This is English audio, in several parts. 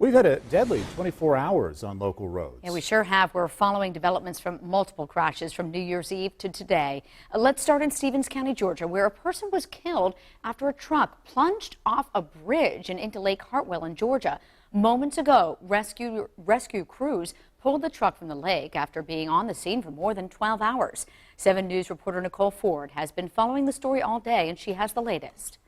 We've had a deadly 24 hours on local roads. Yeah, we sure have. We're following developments from multiple crashes from New Year's Eve to today. Let's start in Stevens County, Georgia, where a person was killed after a truck plunged off a bridge and into Lake Hartwell in Georgia. Moments ago, rescue crews pulled the truck from the lake after being on the scene for more than 12 hours. 7 News reporter Nicole Ford has been following the story all day, and she has the latest.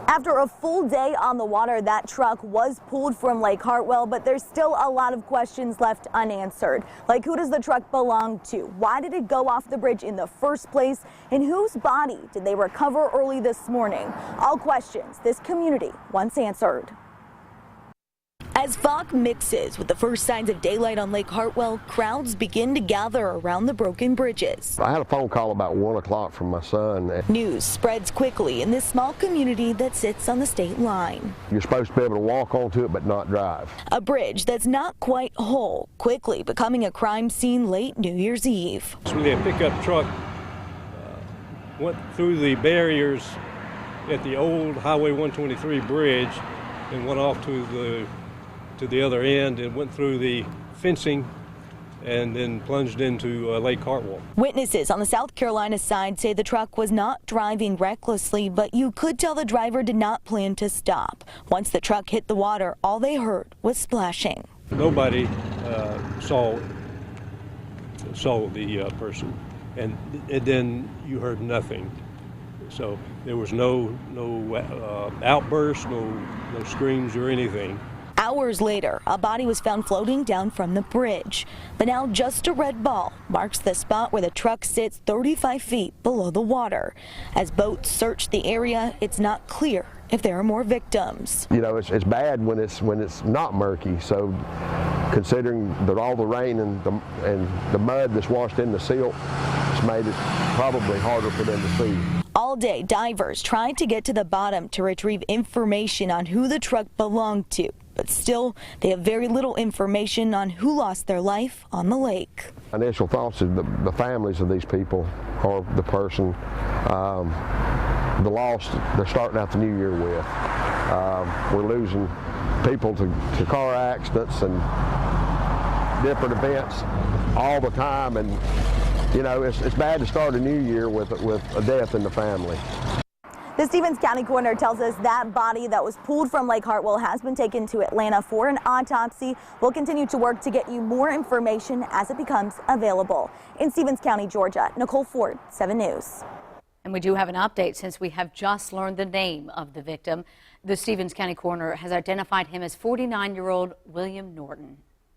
After a full day on the water, that truck was pulled from Lake Hartwell, but there's still a lot of questions left unanswered. Like, who does the truck belong to? Why did it go off the bridge in the first place? And whose body did they recover early this morning? All questions this community wants answered. As fog mixes with the first signs of daylight on Lake Hartwell, crowds begin to gather around the broken bridges. I had a phone call about 1 o'clock from my son. News spreads quickly in this small community that sits on the state line. You're supposed to be able to walk onto it but not drive. A bridge that's not quite whole, quickly becoming a crime scene late New Year's Eve. So a pickup truck went through the barriers at the old Highway 123 bridge and went off to the other end and went through the fencing and then plunged into Lake Hartwell. Witnesses on the South Carolina side say the truck was not driving recklessly, but you could tell the driver did not plan to stop. Once the truck hit the water, all they heard was splashing. Nobody saw the person, and then you heard nothing. So there was no outbursts, no screams or anything. Hours later, a body was found floating down from the bridge. But now just a red ball marks the spot where the truck sits 35 feet below the water. As boats search the area, it's not clear if there are more victims. You know, it's bad when it's not murky. So considering that all the rain and the mud that's washed in the silt, it's made it probably harder for them to see. All day, divers tried to get to the bottom to retrieve information on who the truck belonged to. But still, they have very little information on who lost their life on the lake. Initial thoughts is the families of these people or the person, the loss they're starting out the new year with. We're losing people to car accidents and different events all the time, and you know it's bad to start a new year with a death in the family. The Stevens County coroner tells us that body that was pulled from Lake Hartwell has been taken to Atlanta for an autopsy. We'll continue to work to get you more information as it becomes available. In Stevens County, Georgia, Nicole Ford, 7 News. And we do have an update since we have just learned the name of the victim. The Stevens County coroner has identified him as 49-year-old William Norton.